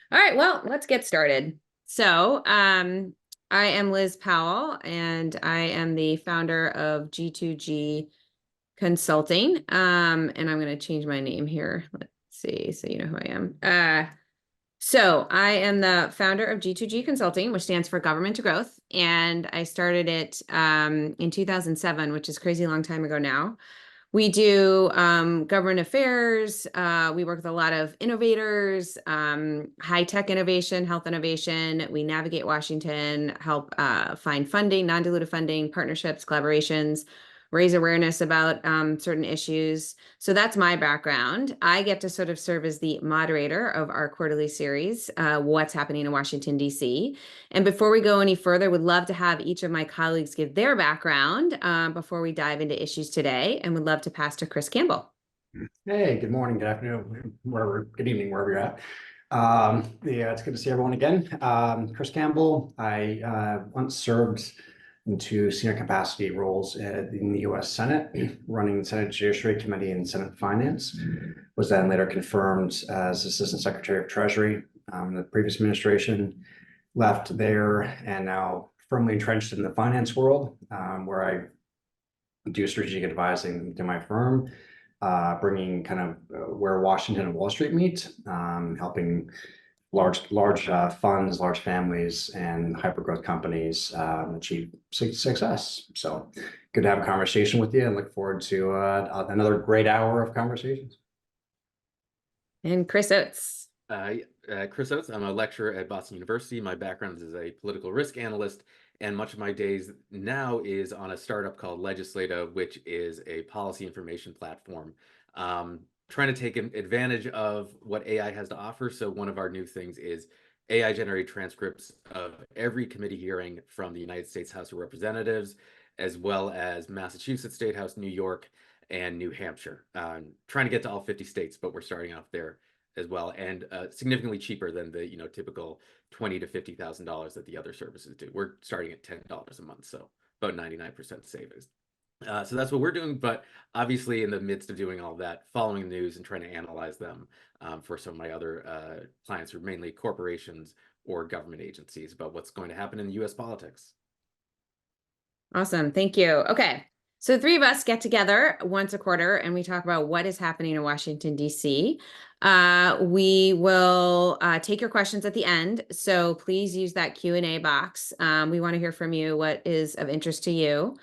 All right, well, let's get started. So, I am Liz Powell, and I am the founder of G2G Consulting. And I'm going to change my name here. Let's see, so you know who I am. So I am the founder of G2G Consulting, which stands for Government to Growth, and I started it in 2007, which is a crazy long time ago now. We do government affairs. We work with a lot of innovators, high-tech innovation, health innovation. We navigate Washington, help find funding, non-dilutive funding, partnerships, collaborations, raise awareness about certain issues. So that's my background. I get to sort of serve as the moderator of our quarterly series, What's Happening in Washington, D.C. And before we go any further, would love to have each of my colleagues give their background before we dive into issues today, and would love to pass to Chris Campbell. Hey, good morning, good afternoon, good evening, wherever you're at. Yeah, it's good to see everyone again. Chris Campbell. I once served into senior capacity roles in the U.S. Senate, running the Senate Judiciary Committee and Senate Finance. Was then later confirmed as Assistant Secretary of Treasury in the previous administration. Left there and now firmly entrenched in the finance world, where I do strategic advising to my firm, bringing kind of where Washington and Wall Street meet, helping large funds, large families, and hyper-growth companies achieve success. So good to have a conversation with you, and look forward to another great hour of conversations. And Chris Oates. Chris Oates. I'm a lecturer at Boston University. My background is as a political risk analyst, and much of my days now is on a startup called Legislata, which is a policy information platform, trying to take advantage of what AI has to offer. So one of our new things is AI-generated transcripts of every committee hearing from the United States House of Representatives, as well as Massachusetts State House, New York, and New Hampshire. Trying to get to all 50 states, but we're starting off there as well, and significantly cheaper than the typical $20,000 to $50,000 that the other services do. We're starting at $10 a month, so about 99% savings. So that's what we're doing, but obviously in the midst of doing all that, following the news and trying to analyze them for some of my other clients who are mainly corporations or government agencies about what's going to happen in U.S. politics. Awesome. Thank you. Okay. So the three of us get together once a quarter and we talk about what is happening in Washington, D.C. We will take your questions at the end. So please use that Q&A box. We want to hear from you what is of interest to you.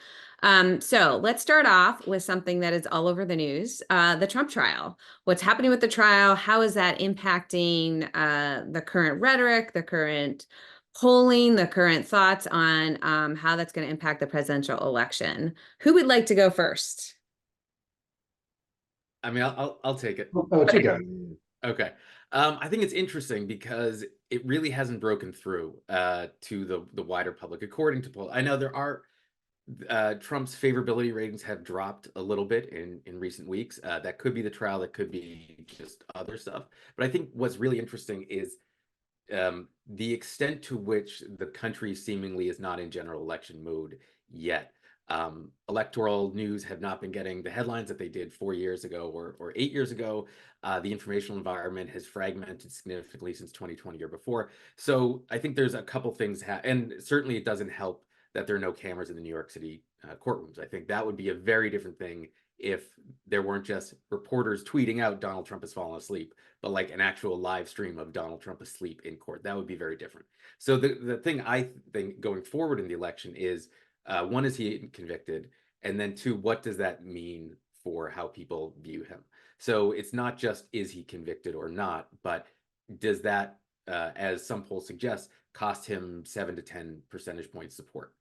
So let's start off with something that is all over the news, the Trump trial. What's happening with the trial? How is that impacting the current rhetoric, the current polling, the current thoughts on how that's going to impact the presidential election? Who would like to go first? I mean, I'll take it. Oh, take it. Okay. I think it's interesting because it really hasn't broken through to the wider public, according to polls. I know there are Trump's favorability ratings have dropped a little bit in recent weeks. That could be the trial, that could be just other stuff. But I think what's really interesting is the extent to which the country seemingly is not in general election mode yet. Electoral news have not been getting the headlines that they did 4 years ago or 8 years ago. The informational environment has fragmented significantly since 2020 or before. So I think there's a couple things, and certainly it doesn't help that there are no cameras in the New York City courtrooms. I think that would be a very different thing if there weren't just reporters tweeting out Donald Trump has fallen asleep, but like an actual live stream of Donald Trump asleep in court. That would be very different. So the thing I think going forward in the election is, one, is he convicted? And then two, what does that mean for how people view him? So it's not just, is he convicted or not, but does that, as some polls suggest, cost him 7 to 10 percentage points support?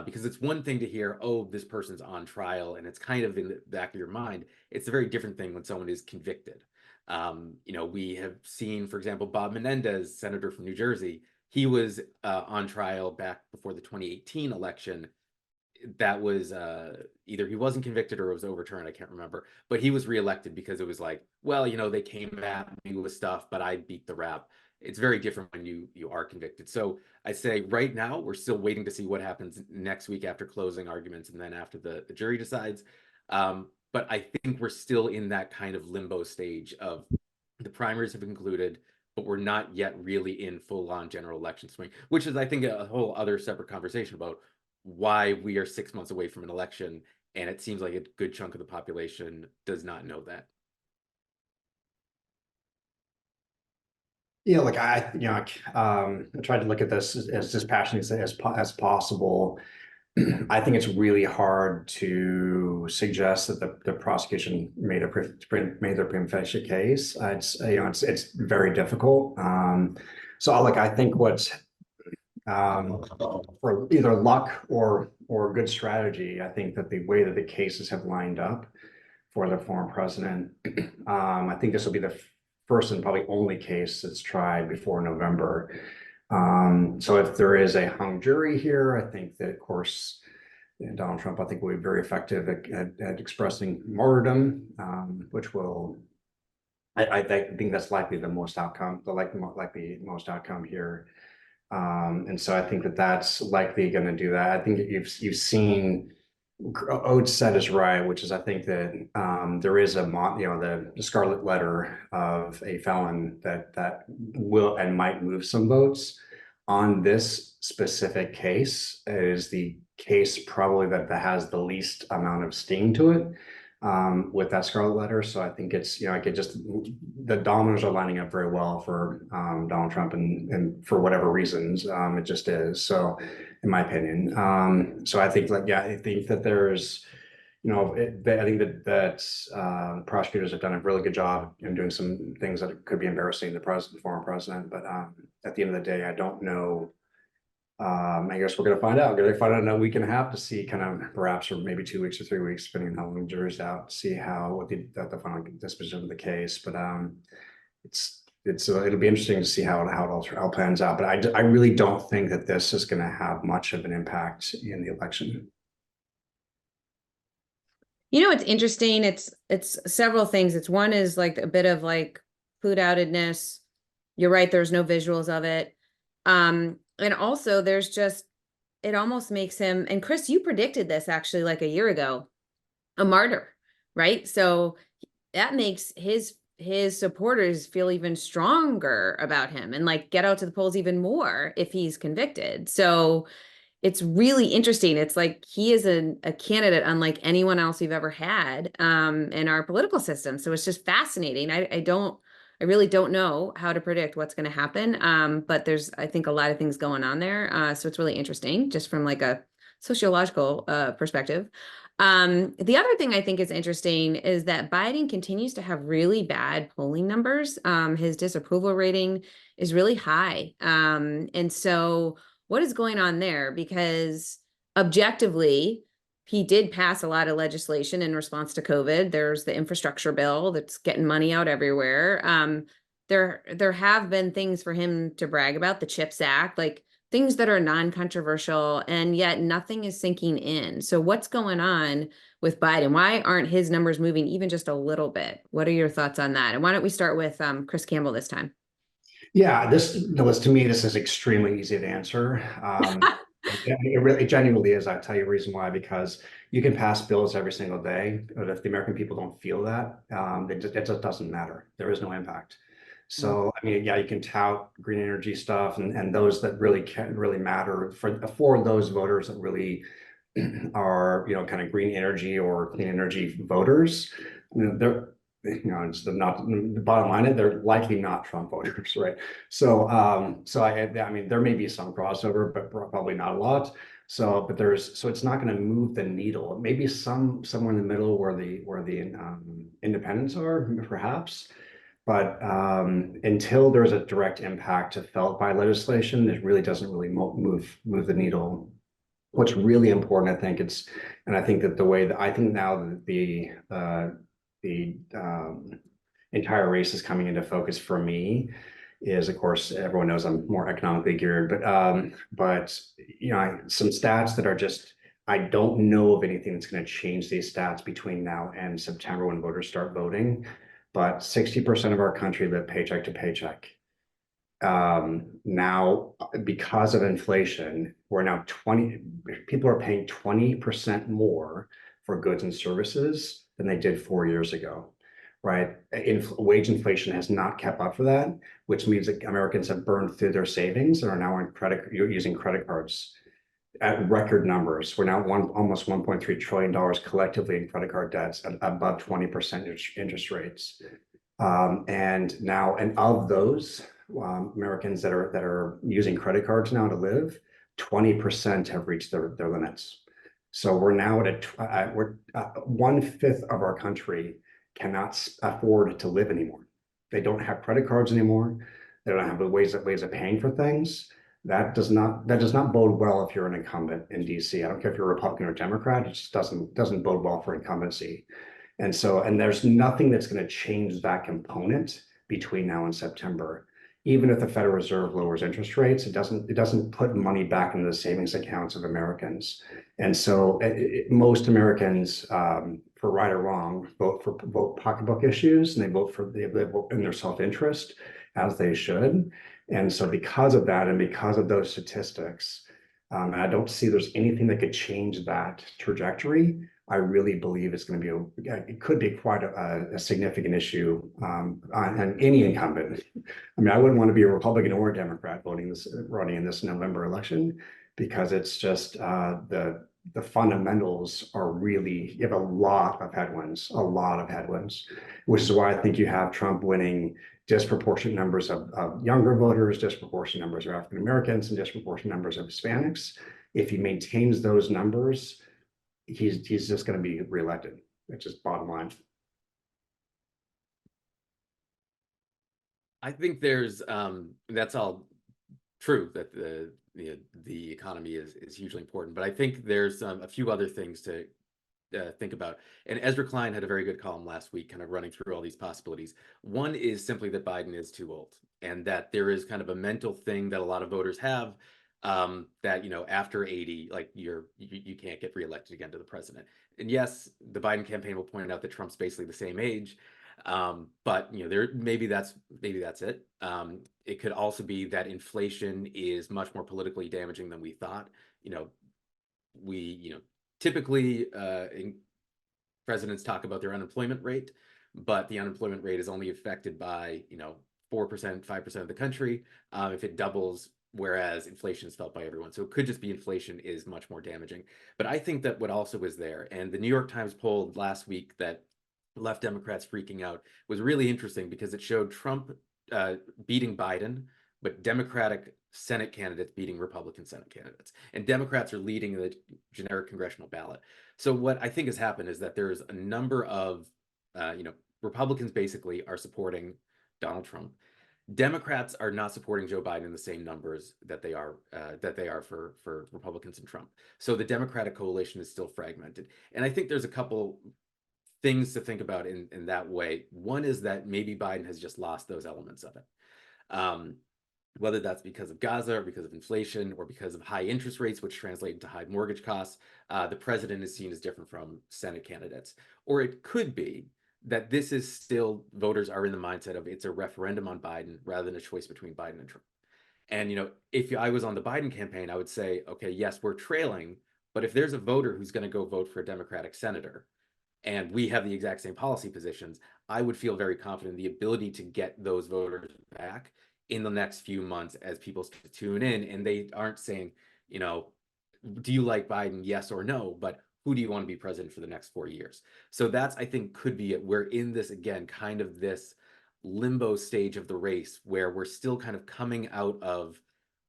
Because it's one thing to hear, oh, this person's on trial, and it's kind of in the back of your mind. It's a very different thing when someone is convicted. We have seen, for example, Bob Menendez, senator from New Jersey. He was on trial back before the 2018 election. That was either he wasn't convicted or it was overturned. I can't remember. But he was reelected because it was like, well, they came at me with stuff, but I beat the rap. It's very different when you are convicted. So I say right now, we're still waiting to see what happens next week after closing arguments and then after the jury decides. But I think we're still in that kind of limbo stage of the primaries have concluded. but we're not yet really in full-on general election swing, which is, I think, a whole other separate conversation about why we are 6 months away from an election, and it seems like a good chunk of the population does not know that. Yeah, like I tried to look at this as dispassionately as possible. I think it's really hard to suggest that the prosecution made their prima facie case. It's very difficult. I think what's for either luck or good strategy, I think that the way that the cases have lined up for the former president, I think this will be the first and probably only case that's tried before November. So if there is a hung jury here, I think that, of course, Donald Trump, I think, will be very effective at expressing martyrdom, which will, I think that's likely the most outcome, likely most outcome here. And so I think that that's likely going to do that. I think you've seen Oates said is right, which is I think that there is the scarlet letter of a felon that will and might move some votes. On this specific case is the case probably that has the least amount of sting to it with that scarlet letter. So I think it's, the dominoes are lining up very well for Donald Trump and for whatever reasons, it just is. So in my opinion, so I think I think that there's, I think that prosecutors have done a really good job in doing some things that could be embarrassing to the former president. But at the end of the day, I don't know. I guess we're going to find out. We're going to find out in a week and a half to see kind of perhaps, or maybe 2 weeks or 3 weeks, depending on how long the jury's out, to see what the final disposition of the case. But it'll be interesting to see how it all pans out. But I really don't think that this is going to have much of an impact in the election. It's interesting. It's several things. It's one is like a bit of like clued outedness. You're right. There's no visuals of it. And also there's just, it almost makes him, and Chris, you predicted this actually like a year ago, a martyr, right? So that makes his supporters feel even stronger about him and like get out to the polls even more if he's convicted. So it's really interesting. It's like he is a candidate unlike anyone else we've ever had in our political system. So it's just fascinating. I really don't know how to predict what's going to happen. But there's, I think, a lot of things going on there. So it's really interesting just from like a sociological perspective. The other thing I think is interesting is that Biden continues to have really bad polling numbers. His disapproval rating is really high. And so what is going on there? Because objectively, he did pass a lot of legislation in response to COVID. There's the infrastructure bill that's getting money out everywhere. There have been things for him to brag about, the CHIPS Act, like things that are non-controversial, and yet nothing is sinking in. So what's going on with Biden? Why aren't his numbers moving even just a little bit? What are your thoughts on that? And why don't we start with Chris Campbell this time? Yeah, to me, this is extremely easy to answer. It genuinely is. I'll tell you the reason why, because you can pass bills every single day, but if the American people don't feel that, it just doesn't matter. There is no impact. So, I mean, yeah, you can tout green energy stuff and those that really matter for those voters that really are, kind of green energy or clean energy voters. It's not the bottom line. They're likely not Trump voters, right? So, I mean, there may be some crossover, but probably not a lot. So, so it's not going to move the needle. Maybe somewhere in the middle where the independents are, perhaps. But until there's a direct impact felt by legislation, it really doesn't really move the needle. What's really important, I think, and I think that the way that I think now that the entire race is coming into focus for me is, of course, everyone knows I'm more economically geared, but some stats that are just, I don't know of anything that's going to change these stats between now and September when voters start voting. But 60% of our country live paycheck to paycheck. Now, because of inflation, people are paying 20% more for goods and services than they did 4 years ago. right? Wage inflation has not kept up for that, which means that Americans have burned through their savings and are now using credit cards at record numbers. We're now almost $1.3 trillion collectively in credit card debts at above 20% interest rates. And of those Americans that are using credit cards now to live, 20% have reached their limits. So we're now at we're 1/5 of our country cannot afford to live anymore. They don't have credit cards anymore. They don't have the ways of paying for things. That does not bode well if you're an incumbent in DC. I don't care if you're a Republican or Democrat. It just doesn't bode well for incumbency. And there's nothing that's going to change that component between now and September. Even if the Federal Reserve lowers interest rates, it doesn't put money back into the savings accounts of Americans. And so most Americans, for right or wrong, vote pocketbook issues, and they vote in their self-interest, as they should. And so because of that, and because of those statistics, and I don't see there's anything that could change that trajectory. I really believe it's going to be it could be quite a significant issue on any incumbent. I mean, I wouldn't want to be a Republican or a Democrat running in this November election, because it's just the fundamentals are really, you have a lot of headwinds, which is why I think you have Trump winning disproportionate numbers of younger voters, disproportionate numbers of African Americans, and disproportionate numbers of Hispanics. If he maintains those numbers, he's just going to be reelected. It's just bottom line. I think there's that's all true, that the economy is hugely important, but I think there's a few other things to think about. And Ezra Klein had a very good column last week, kind of running through all these possibilities. One is simply that Biden is too old, and that there is kind of a mental thing that a lot of voters have, that, you know, after 80, like you can't get reelected again to the president. And yes, the Biden campaign will point out that Trump's basically the same age, but you know, maybe that's it. It could also be that inflation is much more politically damaging than we thought. You know, typically presidents talk about their unemployment rate, but the unemployment rate is only affected by 4%, 5% of the country. If it doubles, whereas inflation is felt by everyone. So it could just be inflation is much more damaging. But I think that what also is there, and the New York Times poll last week that left Democrats freaking out, was really interesting because it showed Trump beating Biden, but Democratic Senate candidates beating Republican Senate candidates. And Democrats are leading the generic congressional ballot. So what I think has happened is that there's a number of, Republicans basically are supporting Donald Trump. Democrats are not supporting Joe Biden in the same numbers that they are for Republicans and Trump. So the Democratic coalition is still fragmented. And I think there's a couple things to think about in that way. One is that maybe Biden has just lost those elements of it. Whether that's because of Gaza or because of inflation or because of high interest rates, which translate into high mortgage costs, the president is seen as different from Senate candidates. Or it could be that this is still, voters are in the mindset of it's a referendum on Biden rather than a choice between Biden and Trump. And, if I was on the Biden campaign, I would say, okay, yes, we're trailing, but if there's a voter who's going to go vote for a Democratic senator and we have the exact same policy positions, I would feel very confident in the ability to get those voters back in the next few months as people tune in, and they aren't saying, do you like Biden, yes or no, but who do you want to be president for the next 4 years? So that's, I think, could be it. We're in this, again, kind of this limbo stage of the race where we're still kind of coming out of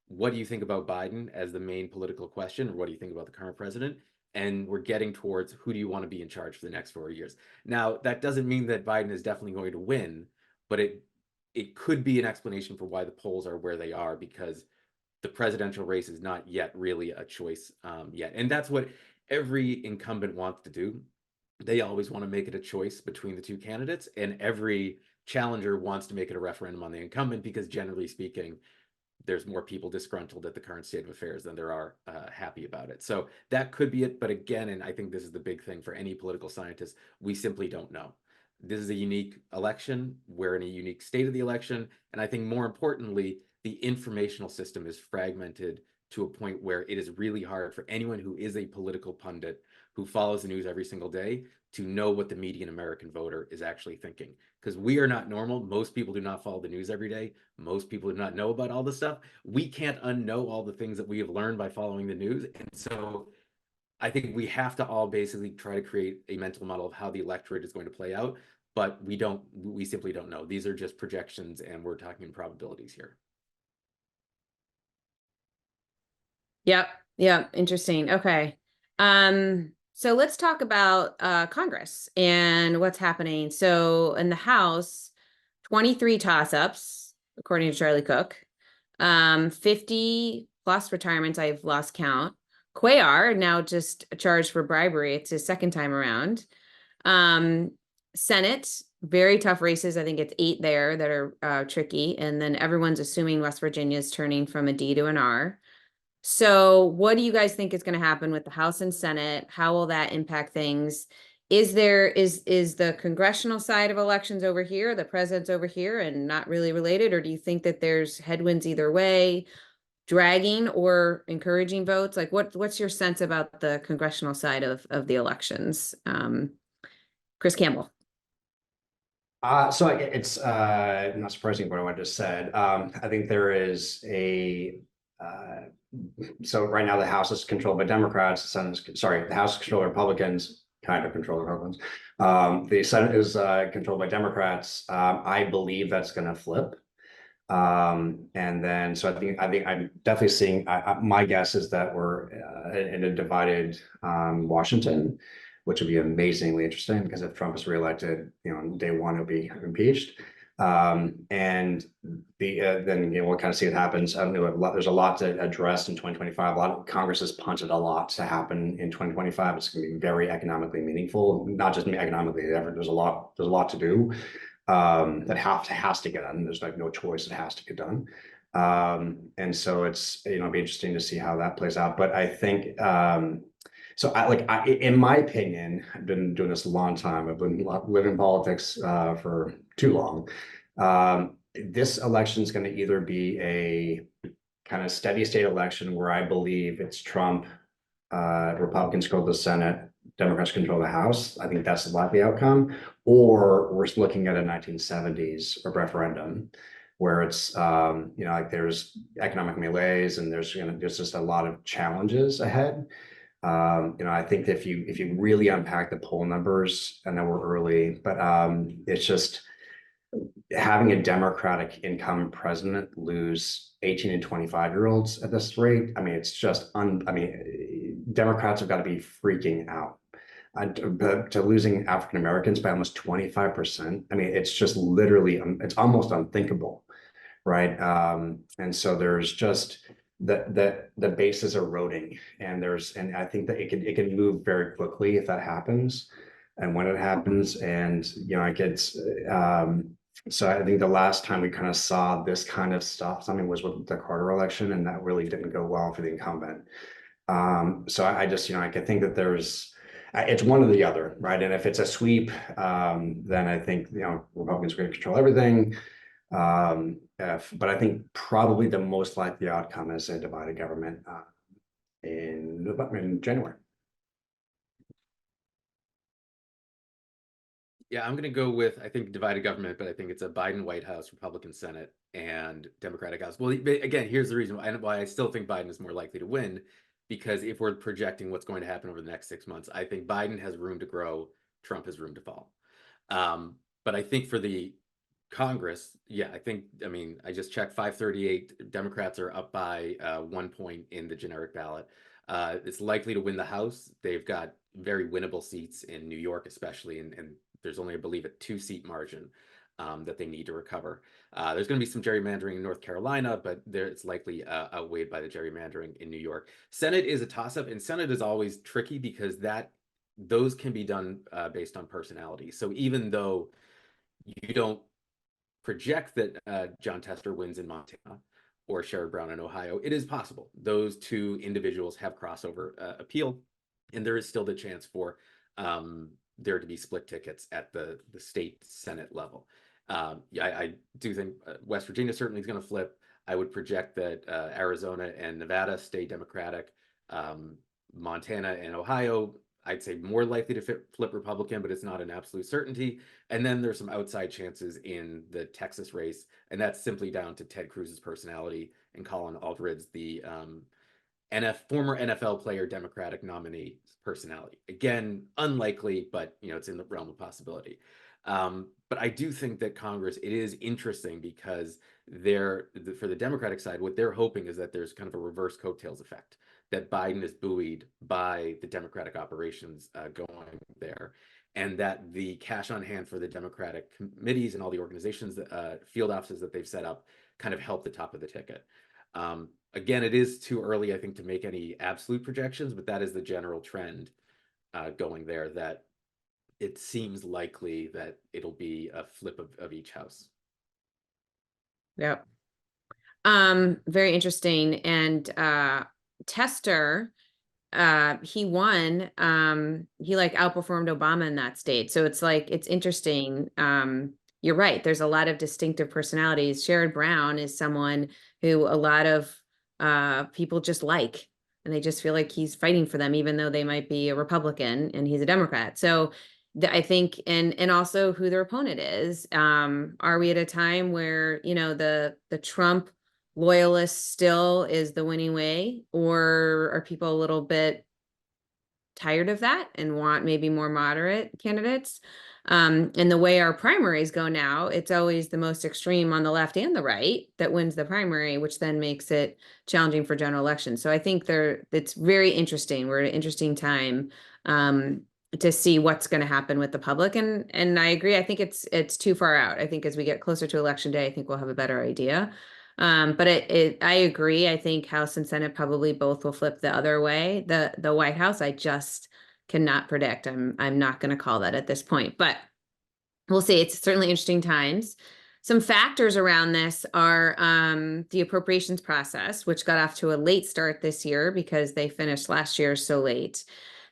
what do you think about Biden as the main political question, or what do you think about the current president? And we're getting towards who do you want to be in charge for the next 4 years? Now, that doesn't mean that Biden is definitely going to win, but it could be an explanation for why the polls are where they are, because the presidential race is not yet really a choice yet. And that's what every incumbent wants to do. They always want to make it a choice between the two candidates, and every challenger wants to make it a referendum on the incumbent, because generally speaking, there's more people disgruntled at the current state of affairs than there are happy about it. So that could be it. But again, and I think this is the big thing for any political scientist, we simply don't know. This is a unique election. We're in a unique state of the election. And I think more importantly, the informational system is fragmented to a point where it is really hard for anyone who is a political pundit, who follows the news every single day to know what the median American voter is actually thinking. Because we are not normal. Most people do not follow the news every day. Most people do not know about all this stuff. We can't unknow all the things that we have learned by following the news. And so I think we have to all basically try to create a mental model of how the electorate is going to play out, but we simply don't know. These are just projections and we're talking in probabilities here. Yep. Yep. Interesting. Okay. So let's talk about Congress and what's happening. So in the House, 23 toss-ups, according to Charlie Cook. 50 plus retirements, I've lost count. Cuellar now just charged for bribery. It's his second time around. Senate, very tough races. I think it's 8 there that are tricky. And then everyone's assuming West Virginia is turning from a D to an R. So what do you guys think is going to happen with the House and Senate? How will that impact things? Is the congressional side of elections over here, the president's over here and not really related? Or do you think that there's headwinds either way, dragging or encouraging votes? Like what's your sense about the congressional side of the elections? Chris Campbell. So it's not surprising what I just said. I think there is so right now the House is controlled by Democrats. The House is controlled by Republicans, kind of controlled by Republicans. The Senate is controlled by Democrats. I believe that's going to flip. And then, so I think I'm definitely seeing. My guess is that we're in a divided Washington, which would be amazingly interesting because if Trump is reelected, on day one he'll be impeached. And then we'll kind of see what happens. I don't know. There's a lot to address in 2025. A lot of Congress has punted a lot to happen in 2025. It's going to be very economically meaningful, not just economically. There's a lot to do that has to get done. There's like no choice; it has to get done. And so it's be interesting to see how that plays out. But I think so. In my opinion, I've been doing this a long time. I've been living politics for too long. This election is going to either be a kind of steady state election where I believe it's Trump, Republicans control the Senate, Democrats control the House. I think that's the likely outcome. Or we're looking at a 1970s referendum where it's like there's economic malaise and there's just a lot of challenges ahead. I think if you really unpack the poll numbers, I know we're early, but it's just having a Democratic incumbent president lose 18 and 25-year-olds at this rate. I mean, it's just Democrats have got to be freaking out. To losing African Americans by almost 25%. I mean, it's just literally, it's almost unthinkable, right? And so there's just the base is eroding, and I think that it can move very quickly if that happens, and when it happens, and it gets. So I think the last time we kind of saw this kind of stuff, something was with the Carter election, and that really didn't go well for the incumbent. So I just, I could think that it's one or the other, right? And if it's a sweep, then I think, Republicans are going to control everything. But I think probably the most likely outcome is a divided government in January. Yeah, I'm going to go with, I think, divided government, but I think it's a Biden White House, Republican Senate, and Democratic House. Well, again, here's the reason why I still think Biden is more likely to win, because if we're projecting what's going to happen over the next 6 months, I think Biden has room to grow, Trump has room to fall. But I think for the Congress, yeah, I just checked 538. Democrats are up by 1 point in the generic ballot. It's likely to win the House. They've got very winnable seats in New York, especially, and there's only, I believe, a 2-seat margin that they need to recover. There's going to be some gerrymandering in North Carolina, but it's likely outweighed by the gerrymandering in New York. Senate is a toss-up, and Senate is always tricky because those can be done based on personality. So even though you don't project that John Tester wins in Montana or Sherrod Brown in Ohio, it is possible. Those two individuals have crossover appeal, and there is still the chance for there to be split tickets at the state Senate level. I do think West Virginia certainly is going to flip. I would project that Arizona and Nevada stay Democratic. Montana and Ohio, I'd say more likely to flip Republican, but it's not an absolute certainty. And then there's some outside chances in the Texas race, and that's simply down to Ted Cruz's personality and Colin Aldridge, the former NFL player, Democratic nominee personality. Again, unlikely, but it's in the realm of possibility. But I do think that Congress, it is interesting because for the Democratic side, what they're hoping is that there's kind of a reverse coattails effect, that Biden is buoyed by the Democratic operations going there, and that the cash on hand for the Democratic committees and all the organizations, field offices that they've set up, kind of help the top of the ticket. Again, it is too early, I think, to make any absolute projections, but that is the general trend going there, that it seems likely that it'll be a flip of each house. Yep. Very interesting. And Tester, he won, he like outperformed Obama in that state. So it's like, it's interesting. You're right. There's a lot of distinctive personalities. Sherrod Brown is someone who a lot of people just like, and they just feel like he's fighting for them, even though they might be a Republican and he's a Democrat. So I think, and also who their opponent is. Are we at a time where, the Trump loyalist still is the winning way, or are people a little bit tired of that and want maybe more moderate candidates? And the way our primaries go now, it's always the most extreme on the left and the right that wins the primary, which then makes it challenging for general elections. So I think it's very interesting. We're at an interesting time to see what's going to happen with the public. And I agree. I think it's too far out. I think as we get closer to election day, I think we'll have a better idea. But I agree. I think House and Senate probably both will flip the other way. The White House, I just cannot predict. I'm not going to call that at this point, but we'll see. It's certainly interesting times. Some factors around this are the appropriations process, which got off to a late start this year because they finished last year so late.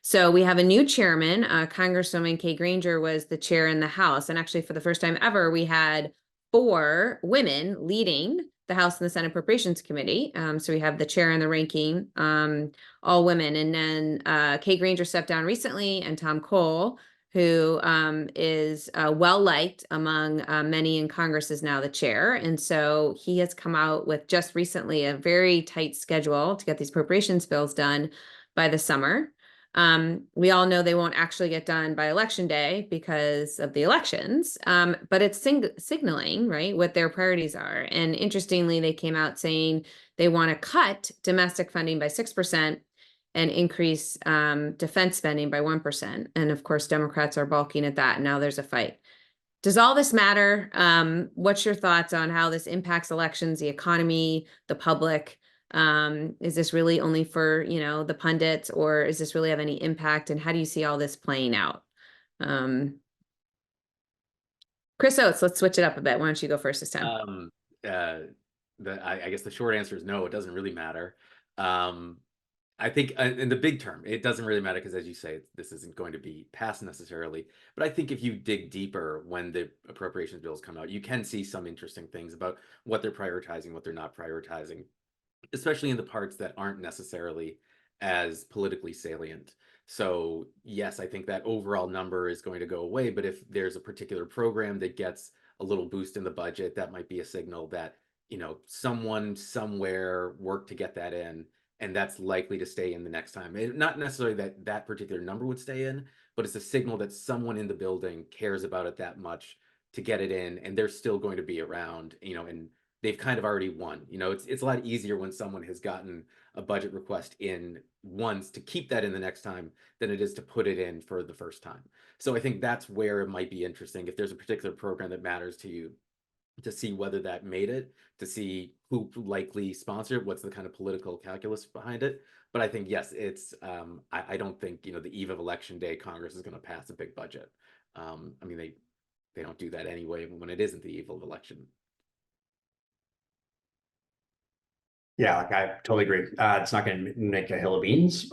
So we have a new chairman. Congresswoman Kay Granger was the chair in the House. And actually, for the first time ever, we had 4 women leading the House and the Senate Appropriations Committee. So we have the chair and the ranking, all women. And then Kay Granger stepped down recently, and Tom Cole, who is well-liked among many in Congress, is now the chair. And so he has come out with just recently a very tight schedule to get these appropriations bills done by the summer. We all know they won't actually get done by election day because of the elections, but it's signaling, right, what their priorities are. And interestingly, they came out saying they want to cut domestic funding by 6% and increase defense spending by 1%. And of course, Democrats are balking at that. And now there's a fight. Does all this matter? What's your thoughts on how this impacts elections, the economy, the public? Is this really only for, the pundits, or is this really have any impact? And how do you see all this playing out? Chris Oates, let's switch it up a bit. Why don't you go first this time? I guess the short answer is no, it doesn't really matter. I think in the big term, it doesn't really matter because, as you say, this isn't going to be passed necessarily. But I think if you dig deeper when the appropriations bills come out, you can see some interesting things about what they're prioritizing, what they're not prioritizing, especially in the parts that aren't necessarily as politically salient. So yes, I think that overall number is going to go away, but if there's a particular program that gets a little boost in the budget, that might be a signal that, someone somewhere worked to get that in, and that's likely to stay in the next time. Not necessarily that that particular number would stay in, but it's a signal that someone in the building cares about it that much to get it in, and they're still going to be around, and they've kind of already won. It's a lot easier when someone has gotten a budget request in once to keep that in the next time than it is to put it in for the first time. So I think that's where it might be interesting if there's a particular program that matters to you, to see whether that made it, to see who likely sponsored, what's the kind of political calculus behind it. But I think, yes, it's, I don't think, the eve of election day, Congress is going to pass a big budget. I mean, they don't do that anyway when it isn't the eve of election. Yeah, like I totally agree. It's not going to make a hill of beans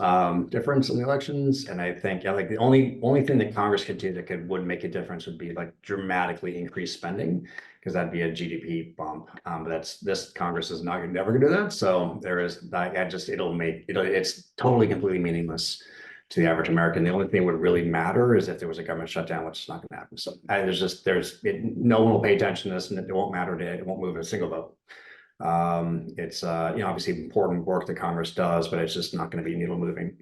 difference in the elections, and I think like the only thing that Congress could do that would make a difference would be like dramatically increase spending, because that'd be a GDP bump. But this Congress is never going to do that. So there is it's totally completely meaningless to the average American. The only thing that would really matter is if there was a government shutdown, which is not going to happen. So no one will pay attention to this, and it won't matter to it. It won't move a single vote. It's obviously important work that Congress does, but it's just not going to be needle moving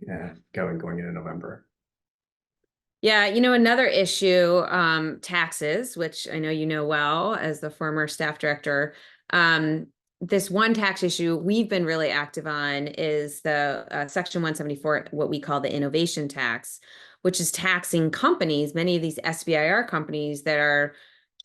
going into November. Yeah, another issue, taxes, which I know you know well as the former staff director. This one tax issue we've been really active on is the Section 174, what we call the innovation tax, which is taxing companies, many of these SBIR companies that are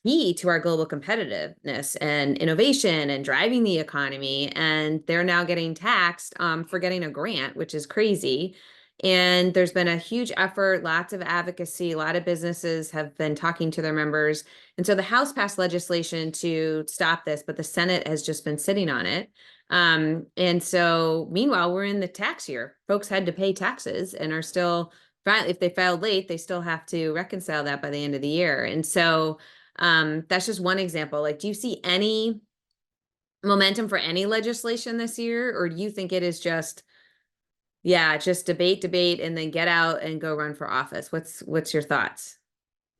key to our global competitiveness and innovation and driving the economy. And they're now getting taxed for getting a grant, which is crazy. And there's been a huge effort, lots of advocacy, a lot of businesses have been talking to their members. And so the House passed legislation to stop this, but the Senate has just been sitting on it. And so meanwhile, we're in the tax year. Folks had to pay taxes and are still, if they filed late, they still have to reconcile that by the end of the year. And so that's just one example. Like, do you see any momentum for any legislation this year? Or do you think it is just, just debate, and then get out and go run for office? What's your thoughts?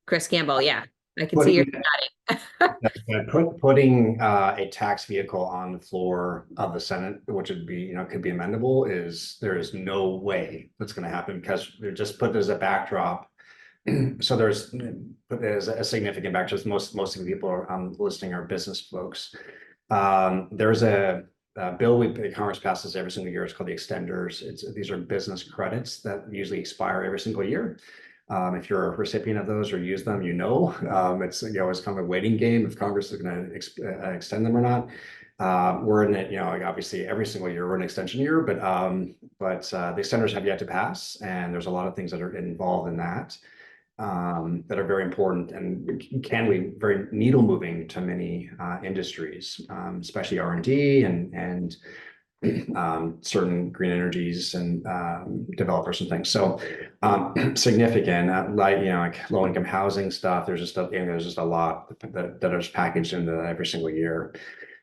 Chris Campbell, yeah, I can see you're nodding. Putting a tax vehicle on the floor of the Senate, which would be, could be amendable, there is no way that's going to happen, because they're just put as a backdrop. So there's a significant backdrop. Most of the people listening are business folks. There's a bill Congress passes every single year. It's called the extenders. These are business credits that usually expire every single year. If you're a recipient of those or use them, it's it's kind of a waiting game if Congress is going to extend them or not. We're in it, obviously every single year we're in extension year, but the extenders have yet to pass, and there's a lot of things that are involved in that are very important and can be very needle moving to many industries, especially R&D and certain green energies and developers and things. So significant, like low income housing stuff. There's just a lot that is packaged into every single year.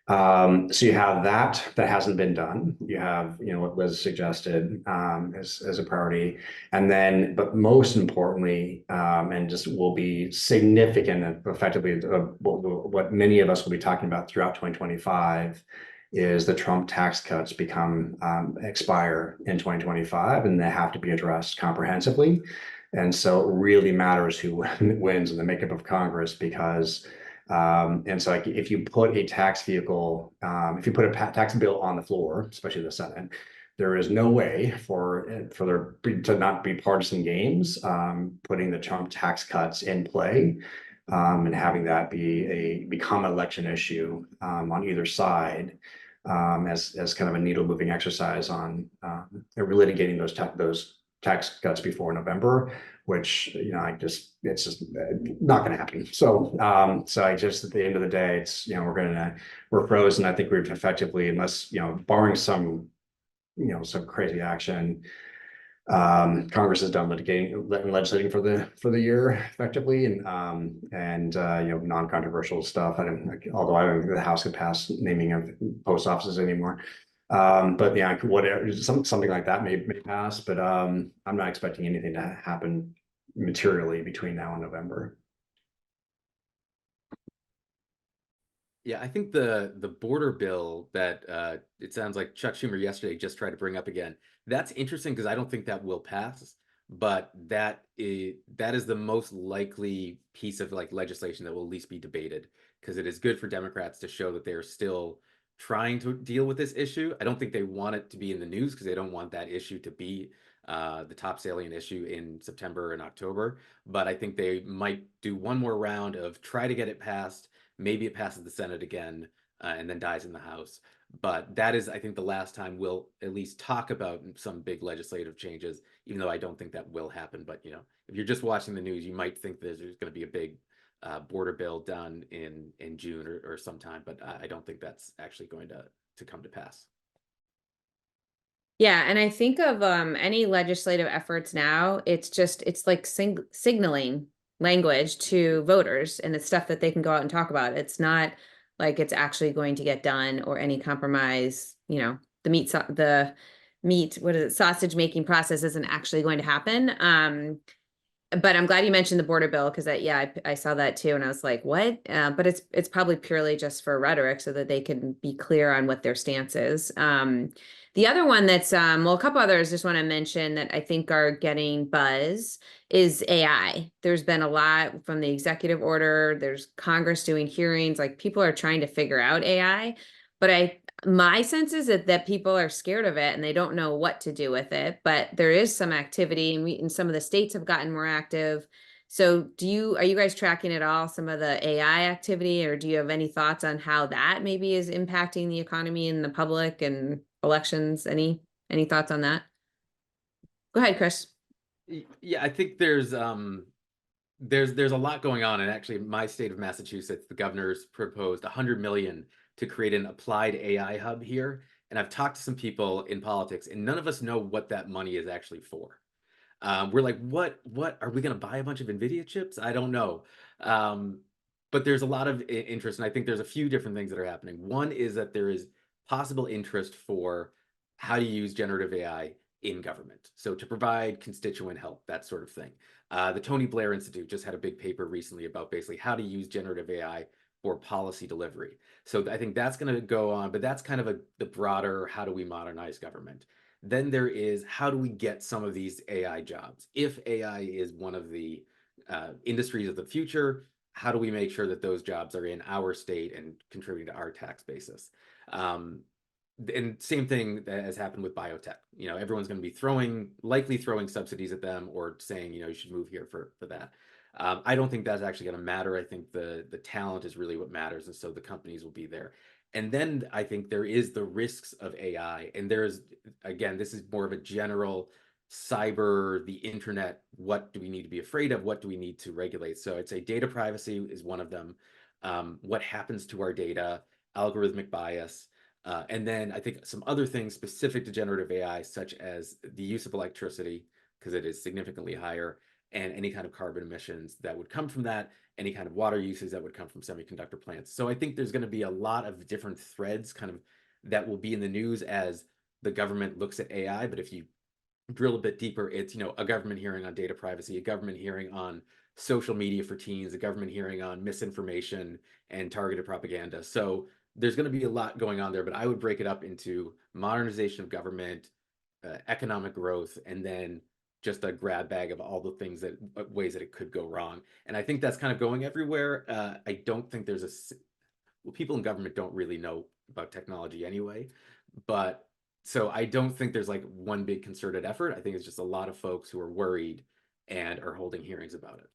So you have that hasn't been done. You have, what was suggested as a priority. And then, but most importantly, and just will be significant and effectively what many of us will be talking about throughout 2025 is the Trump tax cuts expire in 2025, and they have to be addressed comprehensively. And so it really matters who wins in the makeup of Congress, because and so if you put a tax vehicle, if you put a tax bill on the floor, especially the Senate, there is no way for there to not be partisan games, putting the Trump tax cuts in play, and having that become an election issue on either side, as kind of a needle moving exercise on litigating those tax cuts before November, which it's just not going to happen. So I just, at the end of the day, it's we're frozen. I think we've effectively, unless barring some some crazy action, Congress is done legislating for the year effectively, and non-controversial stuff. Although I don't think the House could pass naming of post offices anymore. But whatever, something like that may pass, but I'm not expecting anything to happen materially between now and November. Yeah, I think the border bill that it sounds like Chuck Schumer yesterday just tried to bring up again, that's interesting, because I don't think that will pass, but that is the most likely piece of legislation that will at least be debated, because it is good for Democrats to show that they're still trying to deal with this issue. I don't think they want it to be in the news, because they don't want that issue to be the top salient issue in September and October. But I think they might do one more round of try to get it passed. Maybe it passes the Senate again, and then dies in the House. But that is, I think, the last time we'll at least talk about some big legislative changes, even though I don't think that will happen. But if you're just watching the news, you might think there's going to be a big border bill done in June or sometime, but I don't think that's actually going to come to pass. Yeah, and I think of any legislative efforts now, it's like signaling language to voters, and it's stuff that they can go out and talk about. It's not like it's actually going to get done or any compromise, the sausage making process isn't actually going to happen. But I'm glad you mentioned the border bill because I saw that too, and I was like, what? But it's probably purely just for rhetoric so that they can be clear on what their stance is. The other one that's well, a couple others just want to mention that I think are getting buzz is AI. There's been a lot from the executive order. There's Congress doing hearings. Like people are trying to figure out AI, but my sense is that people are scared of it and they don't know what to do with it, but there is some activity and some of the states have gotten more active. So are you guys tracking at all some of the AI activity, or do you have any thoughts on how that maybe is impacting the economy and the public and elections? Any thoughts on that? Go ahead, Chris. Yeah, I think there's a lot going on, and actually my state of Massachusetts, the governor's proposed 100 million to create an applied AI hub here. And I've talked to some people in politics, and none of us know what that money is actually for. We're like, what are we going to buy a bunch of NVIDIA chips? I don't know. But there's a lot of interest, and I think there's a few different things that are happening. One is that there is possible interest for how to use generative AI in government. So to provide constituent help, that sort of thing. The Tony Blair Institute just had a big paper recently about basically how to use generative AI for policy delivery. So I think that's going to go on, but that's kind of the broader, how do we modernize government? Then there is, how do we get some of these AI jobs? If AI is one of the industries of the future, how do we make sure that those jobs are in our state and contributing to our tax basis? And same thing that has happened with biotech. Everyone's going to be likely throwing subsidies at them or saying, you should move here for that. I don't think that's actually going to matter. I think the talent is really what matters, and so the companies will be there. And then I think there is the risks of AI, and there's, again, this is more of a general cyber, the internet. What do we need to be afraid of? What do we need to regulate? So I'd say data privacy is one of them. What happens to our data, algorithmic bias. And then I think some other things specific to generative AI, such as the use of electricity, because it is significantly higher, and any kind of carbon emissions that would come from that, any kind of water usage that would come from semiconductor plants. So I think there's going to be a lot of different threads kind of that will be in the news as the government looks at AI. But if you drill a bit deeper, it's, a government hearing on data privacy, a government hearing on social media for teens, a government hearing on misinformation and targeted propaganda. So there's going to be a lot going on there, but I would break it up into modernization of government, economic growth, and then just a grab bag of all the things ways that it could go wrong. And I think that's kind of going everywhere. I don't think people in government don't really know about technology anyway, but so I don't think there's like one big concerted effort. I think it's just a lot of folks who are worried and are holding hearings about it.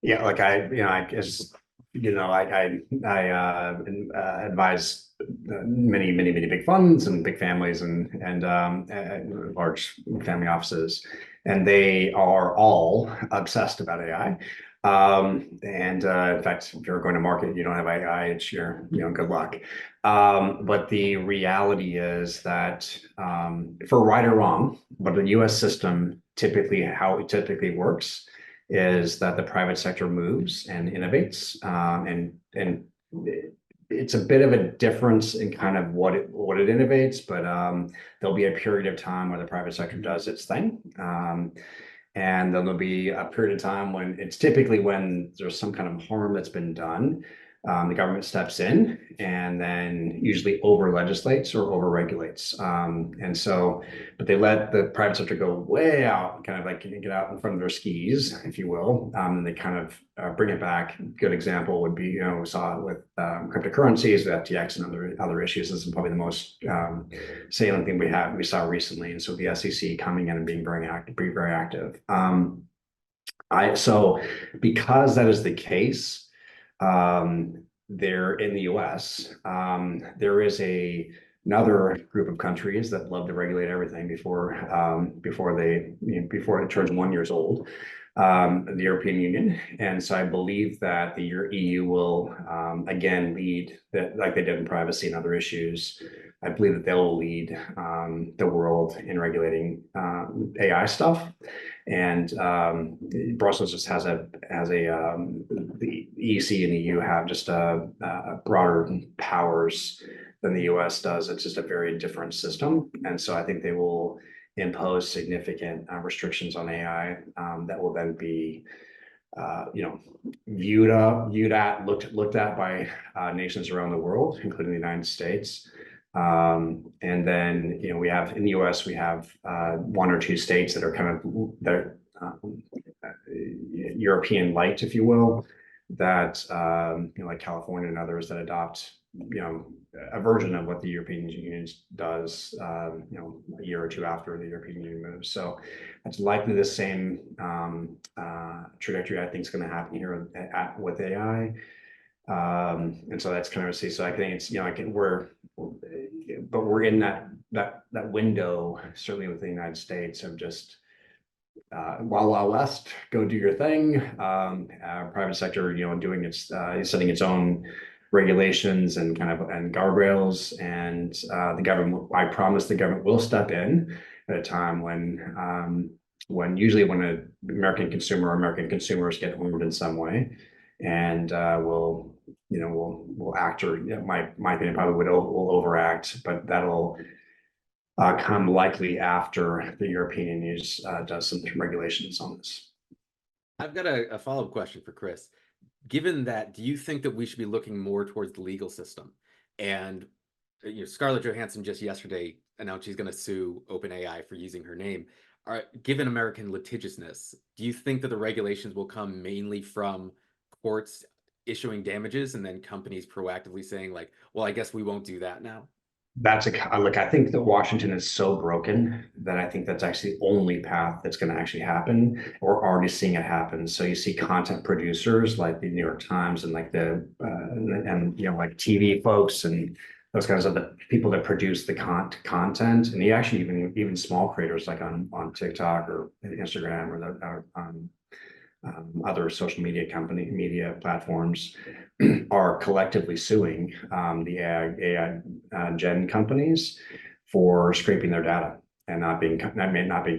Yeah, like I advise many big funds and big families and large family offices, and they are all obsessed about AI. In fact, if you're going to market, you don't have AI, it's your, good luck. But the reality is that for right or wrong, but the U.S. system how it typically works is that the private sector moves and innovates, and it's a bit of a difference in kind of what it innovates, but there'll be a period of time where the private sector does its thing, and then there'll be a period of time when it's typically when there's some kind of harm that's been done. The government steps in and then usually over legislates or over regulates. But they let the private sector go way out, kind of like get out in front of their skis, if you will. And they kind of bring it back. Good example would be, we saw it with cryptocurrencies, with FTX and other issues. This is probably the most salient thing we saw recently. And so the SEC coming in and being very active. So because that is the case, there in the US, there is another group of countries that love to regulate everything before it turns 1 year old, the European Union. And so I believe that the EU will again lead that, like they did in privacy and other issues. I believe that they'll lead the world in regulating AI stuff. And Brussels just has the EC and EU have just broader powers than the US does. It's just a very different system. And so I think they will impose significant restrictions on AI that will then be looked at by nations around the world, including the United States. And then, we have in the US, we have one or two states that are kind of European light, if you will, that like California and others that adopt a version of what the European Union does a year or two after the European Union moves. So it's likely the same trajectory I think is going to happen here with AI. And so that's kind of so I think it's we're in that window, certainly with the United States, of just Wild West, go do your thing. Private sector, doing setting its own regulations and guardrails, and the government. I promise the government will step in at a time when usually when an American consumer or American consumers get harmed in some way, and will act, or my opinion probably will overact, but that'll come likely after the European Union does some regulations on this. I've got a follow-up question for Chris. Given that, do you think that we should be looking more towards the legal system? And Scarlett Johansson just yesterday announced she's going to sue OpenAI for using her name. Given American litigiousness, do you think that the regulations will come mainly from courts issuing damages and then companies proactively saying like, well, I guess we won't do that now? I think that Washington is so broken that I think that's actually the only path that's going to actually happen. We're already seeing it happen. So you see content producers like the New York Times and like like TV folks and those kinds of the people that produce the content, and you actually even small creators like on TikTok or Instagram or other social media platforms are collectively suing the AI gen companies for scraping their data and not being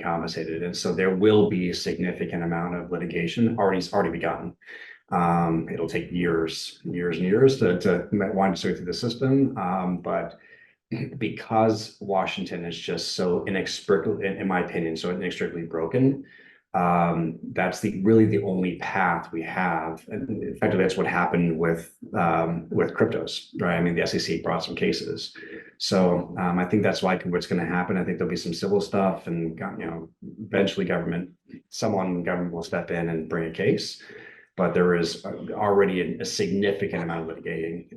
compensated. And so there will be a significant amount of litigation already begun. It'll take years and years to wind its way through the system, but because Washington is just so inextricably, in my opinion, so inextricably broken, that's really the only path we have. And effectively, that's what happened with cryptos, right? I mean, the SEC brought some cases. So I think that's what's going to happen. I think there'll be some civil stuff, and eventually government will step in and bring a case. But there is already a significant amount of litigating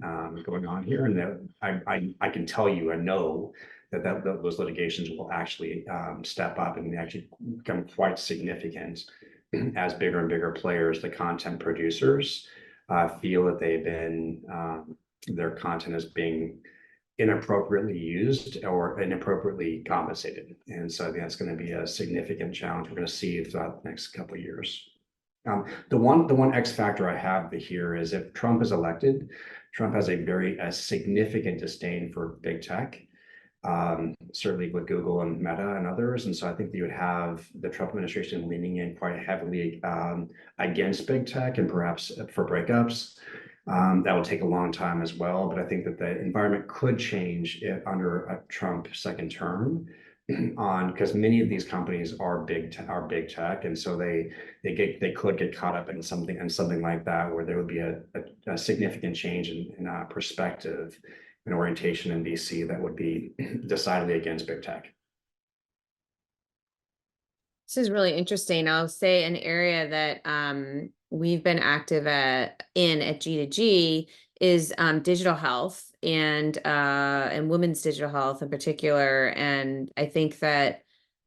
going on here, and I can tell you, I know that those litigations will actually step up and actually become quite significant as bigger and bigger players, the content producers, feel that their content is being inappropriately used or inappropriately compensated. And so I think that's going to be a significant challenge we're going to see throughout the next couple of years. The one X factor I have here is if Trump is elected, Trump has a significant disdain for big tech. Certainly with Google and Meta and others. And so I think you would have the Trump administration leaning in quite heavily against big tech and perhaps for breakups. That will take a long time as well. But I think that the environment could change under a Trump second term because many of these companies are big tech. And so they could get caught up in something like that, where there would be a significant change in perspective and orientation in DC that would be decidedly against big tech. This is really interesting. I'll say an area that we've been active at G2G is digital health and women's digital health in particular. And I think that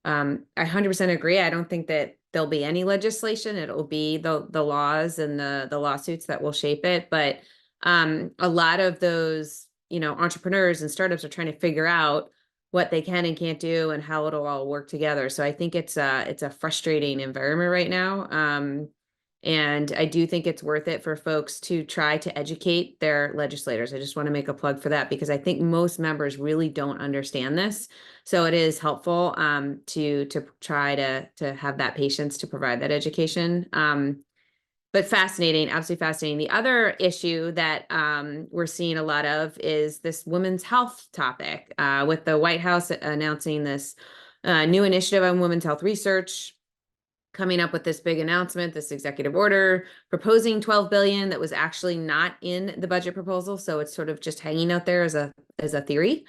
I 100% agree. I don't think that there'll be any legislation. It'll be the laws and the lawsuits that will shape it. But a lot of those entrepreneurs and startups are trying to figure out what they can and can't do and how it'll all work together. So I think it's a frustrating environment right now. And I do think it's worth it for folks to try to educate their legislators. I just want to make a plug for that, because I think most members really don't understand this. So it is helpful to try to have that patience to provide that education. but fascinating, absolutely fascinating. The other issue that we're seeing a lot of is this women's health topic, with the White House announcing this new initiative on women's health research, coming up with this big announcement, this executive order proposing 12 billion that was actually not in the budget proposal. So it's sort of just hanging out there as a theory.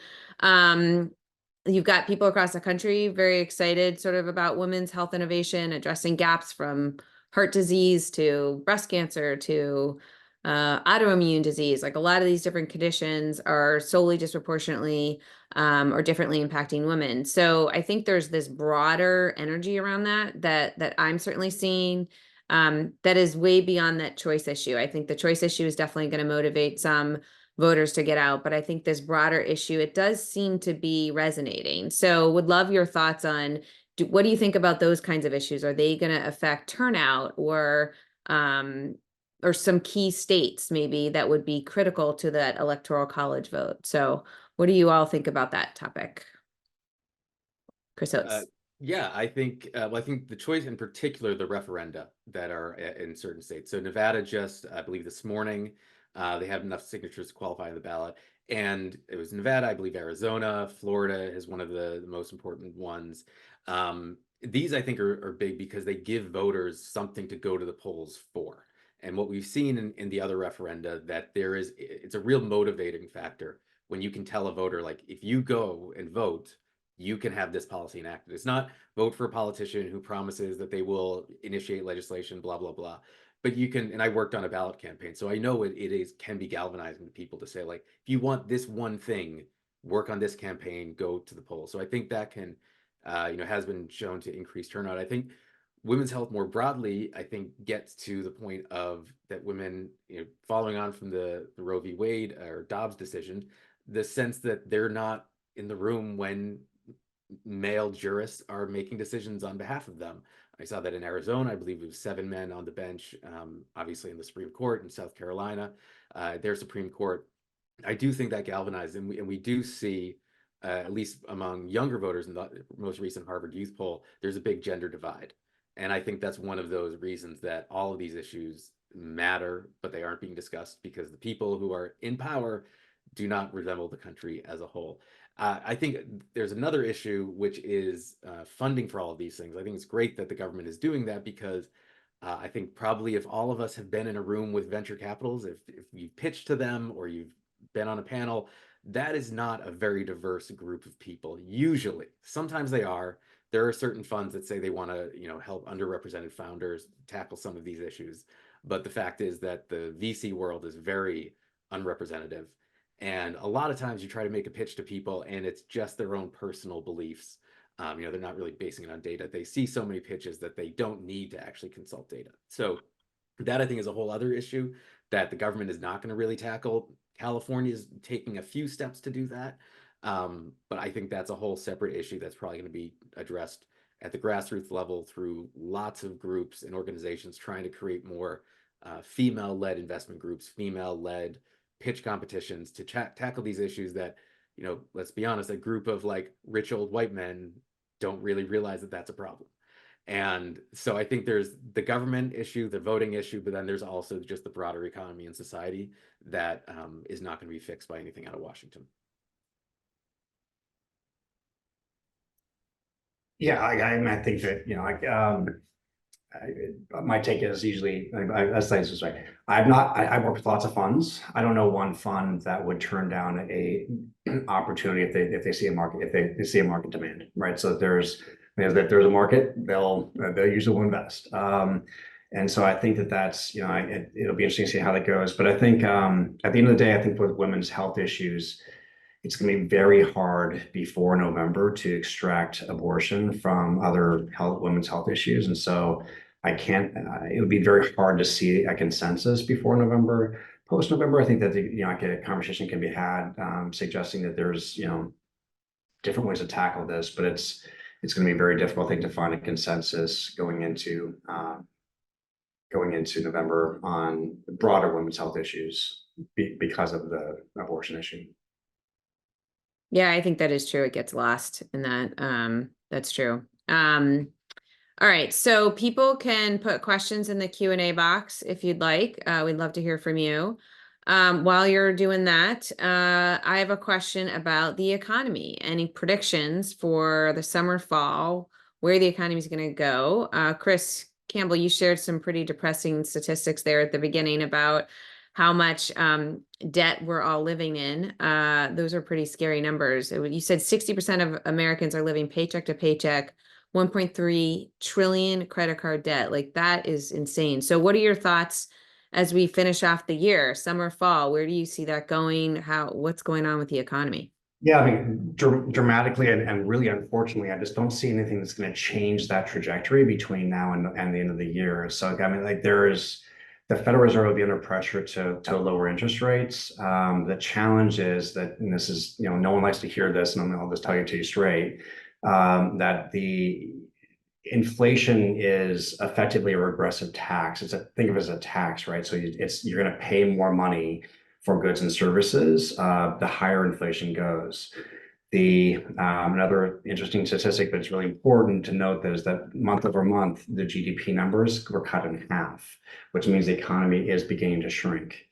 You've got people across the country very excited sort of about women's health innovation, addressing gaps from heart disease to breast cancer to autoimmune disease. Like a lot of these different conditions are solely disproportionately or differently impacting women. So I think there's this broader energy around that I'm certainly seeing, that is way beyond that choice issue. I think the choice issue is definitely going to motivate some voters to get out, but I think this broader issue, it does seem to be resonating. So would love your thoughts on what do you think about those kinds of issues? Are they going to affect turnout or some key states maybe that would be critical to that electoral college vote? So what do you all think about that topic? Chris Oates. Yeah, I think I think the choice in particular, the referenda that are in certain states. So Nevada just, I believe this morning, they have enough signatures to qualify the ballot. And it was Nevada, I believe Arizona, Florida is one of the most important ones. These I think are big because they give voters something to go to the polls for. And what we've seen in the other referenda, that it's a real motivating factor when you can tell a voter, like, if you go and vote, you can have this policy enacted. It's not vote for a politician who promises that they will initiate legislation, blah, blah, blah. But you can, and I worked on a ballot campaign, so I know can be galvanizing to people to say, like, if you want this one thing, work on this campaign, go to the polls. So I think that can, has been shown to increase turnout. I think women's health more broadly, I think, gets to the point of that women, following on from the Roe v. Wade or Dobbs decision, the sense that they're not in the room when male jurists are making decisions on behalf of them. I saw that in Arizona. I believe it was 7 men on the bench, obviously in the Supreme Court. In South Carolina, their Supreme Court. I do think that galvanized, and we do see, at least among younger voters in the most recent Harvard Youth poll, there's a big gender divide. And I think that's one of those reasons that all of these issues matter, but they aren't being discussed because the people who are in power do not resemble the country as a whole. I think there's another issue, which is funding for all of these things. I think it's great that the government is doing that because I think probably if all of us have been in a room with venture capitals, if you've pitched to them or you've been on a panel, that is not a very diverse group of people. Usually, sometimes they are. There are certain funds that say they want to, help underrepresented founders tackle some of these issues. But the fact is that the VC world is very unrepresentative. And a lot of times you try to make a pitch to people and it's just their own personal beliefs. They're not really basing it on data. They see so many pitches that they don't need to actually consult data. So that I think is a whole other issue that the government is not going to really tackle. California is taking a few steps to do that. But I think that's a whole separate issue that's probably going to be addressed at the grassroots level through lots of groups and organizations trying to create more female-led investment groups, female-led pitch competitions to tackle these issues that, let's be honest, a group of like rich old white men don't really realize that that's a problem. And so I think there's the government issue, the voting issue, but then there's also just the broader economy and society that is not going to be fixed by anything out of Washington. Yeah, I think that, my take is usually, I say this way, I work with lots of funds. I don't know one fund that would turn down a opportunity if they see a market, if they see a market demand, right? So if there's a market, they'll usually will invest. And so I think that's, it'll be interesting to see how that goes. But I think at the end of the day, I think with women's health issues, it's going to be very hard before November to extract abortion from other women's health issues. And so it would be very hard to see a consensus before November. Post November, I think that a conversation can be had, suggesting that there's, different ways to tackle this, but it's going to be a very difficult thing to find a consensus going into November on broader women's health issues because of the abortion issue. Yeah, I think that is true. It gets lost in that. That's true. All right, so people can put questions in the Q&A box if you'd like. We'd love to hear from you. While you're doing that, I have a question about the economy. Any predictions for the summer, fall, where the economy is going to go? Chris Campbell, you shared some pretty depressing statistics there at the beginning about how much debt we're all living in. Those are pretty scary numbers. You said 60% of Americans are living paycheck to paycheck. 1.3 trillion credit card debt. Like that is insane. So what are your thoughts as we finish off the year, summer, fall? Where do you see that going? What's going on with the economy? Yeah, I mean, dramatically and really unfortunately, I just don't see anything that's going to change that trajectory between now and the end of the year. So, I mean, like the Federal Reserve will be under pressure to lower interest rates. The challenge is that, and this is, no one likes to hear this, and I'll just tell you to you straight, that the inflation is effectively a regressive tax. Think of it as a tax, right? So you're going to pay more money for goods and services, the higher inflation goes. Another interesting statistic that's really important to note is that month over month, the GDP numbers were cut in half, which means the economy is beginning to shrink.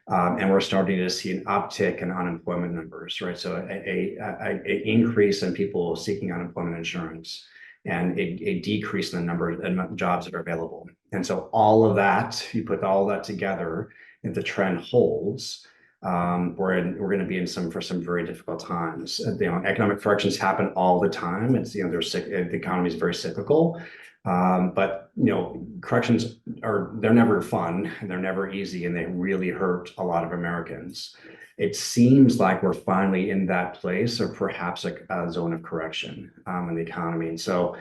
And we're starting to see an uptick in unemployment numbers, right? So a increase in people seeking unemployment insurance and a decrease in the number of jobs that are available. And so all of that, you put all that together, if the trend holds, we're going to be in some very difficult times. Economic corrections happen all the time. The economy is very cyclical, but corrections they're never fun and they're never easy, and they really hurt a lot of Americans. It seems like we're finally in that place, or perhaps a zone of correction in the economy. And so,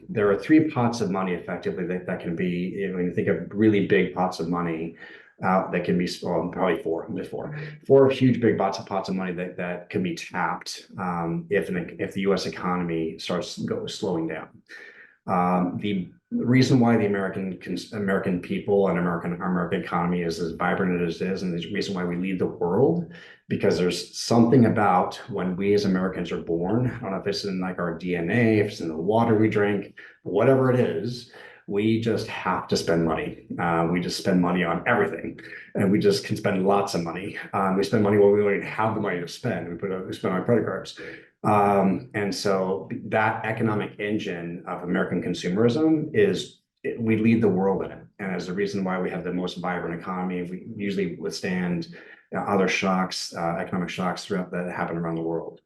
there are three pots of money effectively that can be, when you think of really big pots of money, that can be, well, probably four huge big pots of money that can be tapped if the U.S. economy starts slowing down. The reason why the American people and American economy is as vibrant as it is, and the reason why we lead the world, because there's something about when we as Americans are born, I don't know if it's in like our DNA, if it's in the water we drink, whatever it is, we just have to spend money. We just spend money on everything, and we just can spend lots of money. We spend money when we don't even have the money to spend. We spend on credit cards. And so that economic engine of American consumerism we lead the world in it. And as the reason why we have the most vibrant economy, we usually withstand other shocks, economic shocks that happen around the world.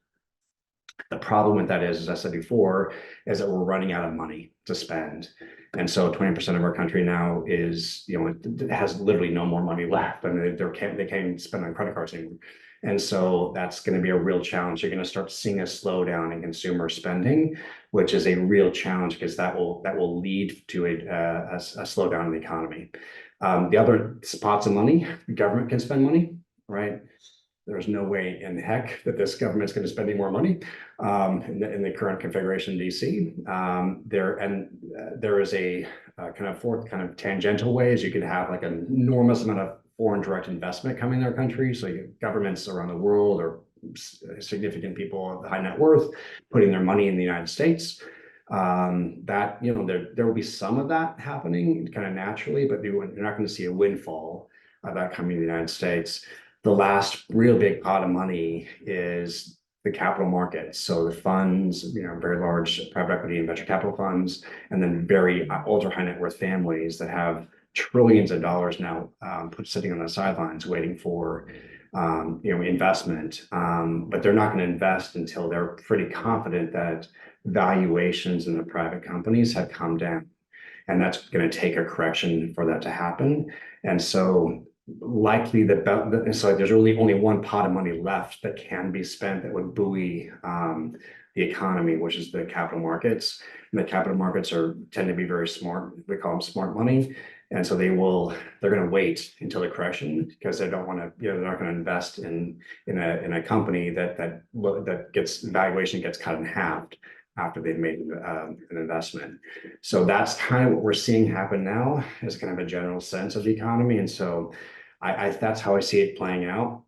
The problem with that is, as I said before, is that we're running out of money to spend. And so 20% of our country now has literally no more money left. I mean, they can't even spend on credit cards anymore. And so that's going to be a real challenge. You're going to start seeing a slowdown in consumer spending, which is a real challenge because that will lead to a slowdown in the economy. The other spots of money, the government can spend money, right? There's no way in heck that this government's going to spend any more money in the current configuration in DC. There is a fourth kind of tangential ways you could have like an enormous amount of foreign direct investment coming in our country. So governments around the world or significant people of high net worth putting their money in the United States. There will be some of that happening kind of naturally, but you're not going to see a windfall of that coming to the United States. The last real big pot of money is the capital markets. So the funds, very large private equity and venture capital funds, and then very ultra high net worth families that have trillions of dollars now sitting on the sidelines waiting for investment. But they're not going to invest until they're pretty confident that valuations in the private companies have come down. And that's going to take a correction for that to happen. And so likely so there's really only one pot of money left that can be spent that would buoy the economy, which is the capital markets. And the capital markets tend to be very smart. We call them smart money. And so they're going to wait until the correction because they don't want to, they're not going to invest in a company that valuation gets cut in half after they've made an investment. So that's kind of what we're seeing happen now, is kind of a general sense of the economy. And so that's how I see it playing out.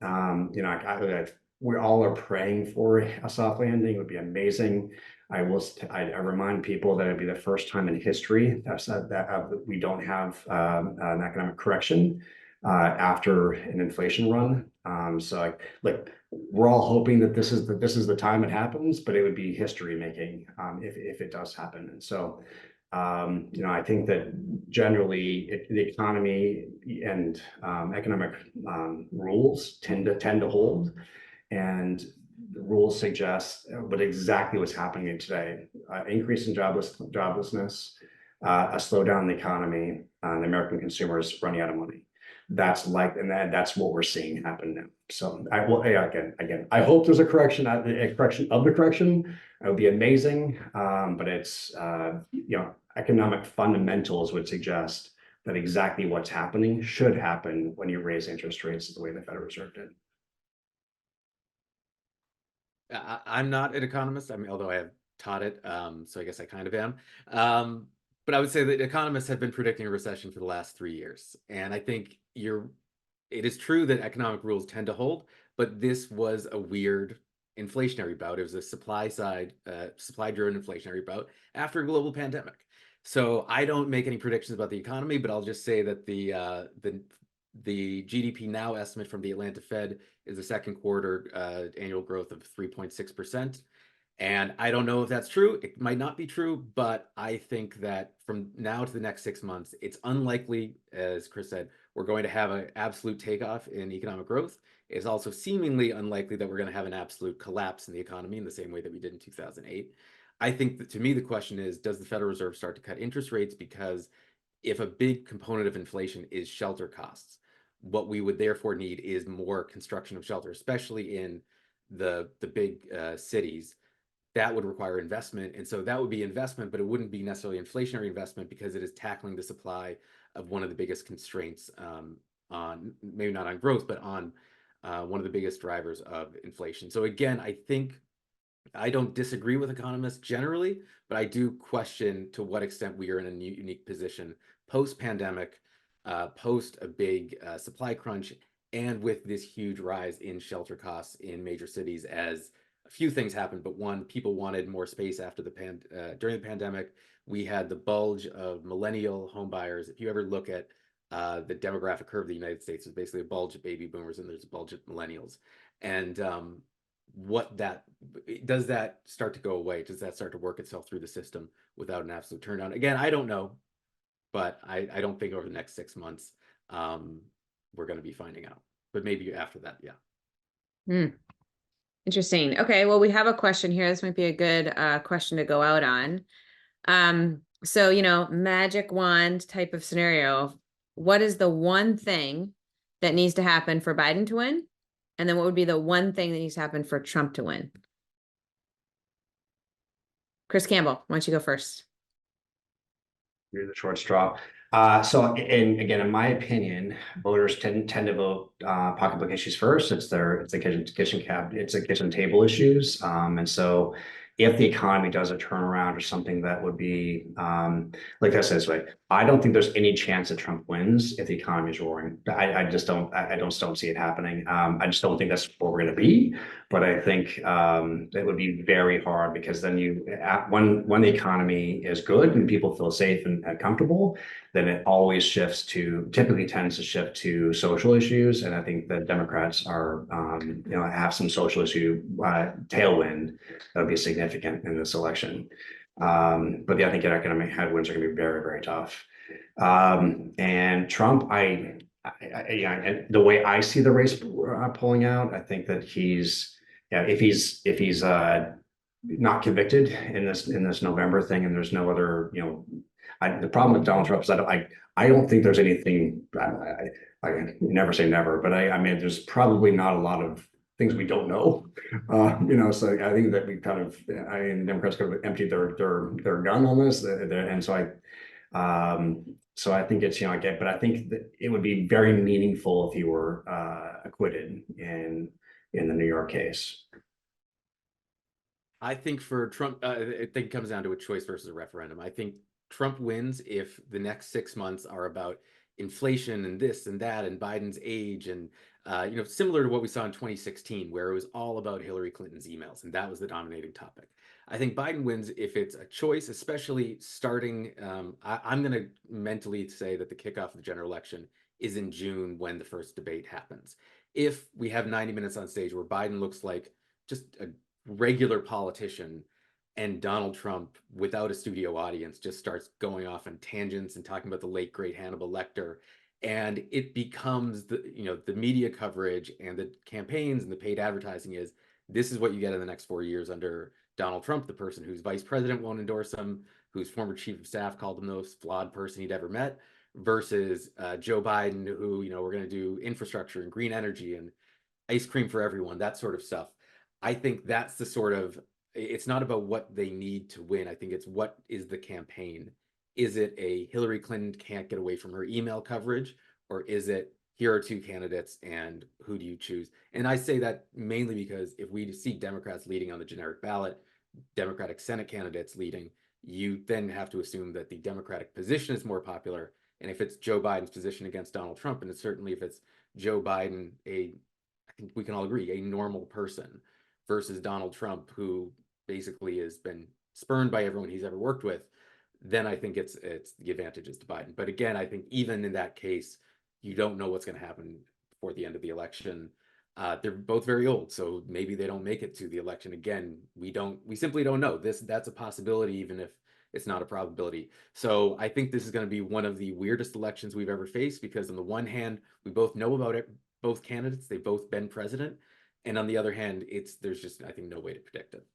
we all are praying for a soft landing. It would be amazing. I remind people that it'd be the first time in history that we don't have an economic correction after an inflation run. So like we're all hoping that this is the time it happens, but it would be history making if it does happen. And so I think that generally the economy and economic rules tend to hold, and the rules suggest what exactly what's happening today: increase in joblessness, a slowdown in the economy, the American consumers running out of money. That's what we're seeing happen now. So again, I hope there's a correction of the correction. It would be amazing, but it's economic fundamentals would suggest that exactly what's happening should happen when you raise interest rates the way the Federal Reserve did. I'm not an economist. I mean, although I have taught it, so I guess I kind of am. But I would say that economists have been predicting a recession for the last 3 years, and I think it is true that economic rules tend to hold, but this was a weird inflationary bout. It was a supply-driven inflationary bout after a global pandemic. So I don't make any predictions about the economy, but I'll just say that the GDP now estimate from the Atlanta Fed is the second quarter annual growth of 3.6%. And I don't know if that's true. It might not be true, but I think that from now to the next 6 months, it's unlikely, as Chris said, we're going to have an absolute takeoff in economic growth. It's also seemingly unlikely that we're going to have an absolute collapse in the economy in the same way that we did in 2008. I think that, to me, the question is, does the Federal Reserve start to cut interest rates? Because if a big component of inflation is shelter costs, what we would therefore need is more construction of shelter, especially in the big cities. That would require investment. And so that would be investment, but it wouldn't be necessarily inflationary investment because it is tackling the supply of one of the biggest constraints on, maybe not on growth, but on one of the biggest drivers of inflation. So again, I think I don't disagree with economists generally, but I do question to what extent we are in a unique position post-pandemic, post a big supply crunch, and with this huge rise in shelter costs in major cities as a few things happened, but one, people wanted more space after during the pandemic. We had the bulge of millennial home buyers. If you ever look at the demographic curve of the United States, it's basically a bulge of baby boomers and there's a bulge of millennials. And does that start to go away? Does that start to work itself through the system without an absolute turndown? Again, I don't know, but I don't think over the next 6 months we're going to be finding out. But maybe after that, yeah. Interesting. Okay, well, we have a question here. This might be a good question to go out on. So, magic wand type of scenario. What is the one thing that needs to happen for Biden to win? And then what would be the one thing that needs to happen for Trump to win? Chris Campbell, why don't you go first? You're the short straw. And again, in my opinion, voters tend to vote pocketbook issues first. It's the kitchen table issues. And so if the economy does a turnaround or something that would be like I said this way, I don't think there's any chance that Trump wins if the economy is roaring. I just don't see it happening. I just don't think that's where we're going to be. But I think it would be very hard because then when the economy is good and people feel safe and comfortable, then it always typically tends to shift to social issues. And I think the Democrats have some social issue tailwind that would be significant in this election. But I think economic headwinds are going to be very, very tough. And Trump, the way I see the race pulling out, I think that if he's not convicted in this November thing, and there's no other, the problem with Donald Trump is I don't think there's anything. I never say never, but I mean, there's probably not a lot of things we don't know. So I think that we Democrats could have emptied their gun on this, and so I think it's but I think that it would be very meaningful if he were acquitted in the New York case. I think for Trump, I think it comes down to a choice versus a referendum. I think Trump wins if the next 6 months are about inflation and this and that and Biden's age and Similar to what we saw in 2016, where it was all about Hillary Clinton's emails, and that was the dominating topic. I think Biden wins if it's a choice, especially starting. I'm going to mentally say that the kickoff of the general election is in June when the first debate happens. If we have 90 minutes on stage where Biden looks like just a regular politician and Donald Trump, without a studio audience, just starts going off on tangents and talking about the late great Hannibal Lecter, and it becomes the media coverage and the campaigns and the paid advertising is this is what you get in the next 4 years under Donald Trump, the person whose vice president won't endorse him, whose former chief of staff called him the most flawed person he'd ever met, versus Joe Biden, who we're going to do infrastructure and green energy and ice cream for everyone, that sort of stuff. I think that's the sort of, it's not about what they need to win. I think it's what is the campaign. Is it a Hillary Clinton can't get away from her email coverage, or is it here are two candidates and who do you choose? And I say that mainly because if we see Democrats leading on the generic ballot, Democratic Senate candidates leading, you then have to assume that the Democratic position is more popular. And if it's Joe Biden's position against Donald Trump, and it's certainly if it's Joe Biden, I think we can all agree, a normal person, versus Donald Trump, who basically has been spurned by everyone he's ever worked with, then I think it's the advantages to Biden. But again, I think even in that case, you don't know what's going to happen before the end of the election. They're both very old, so maybe they don't make it to the election again. We simply don't know. That's a possibility, even if it's not a probability. So I think this is going to be one of the weirdest elections we've ever faced, because on the one hand, we both know about it, both candidates, they've both been president. And on the other hand, there's just, I think, no way to predict it.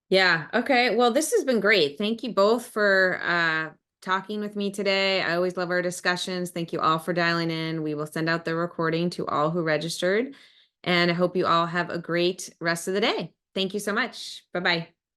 Yeah. Okay. Well, this has been great. Thank you both for talking with me today. I always love our discussions. Thank you all for dialing in. We will send out the recording to all who registered, and I hope you all have a great rest of the day. Thank you so much. Bye-bye.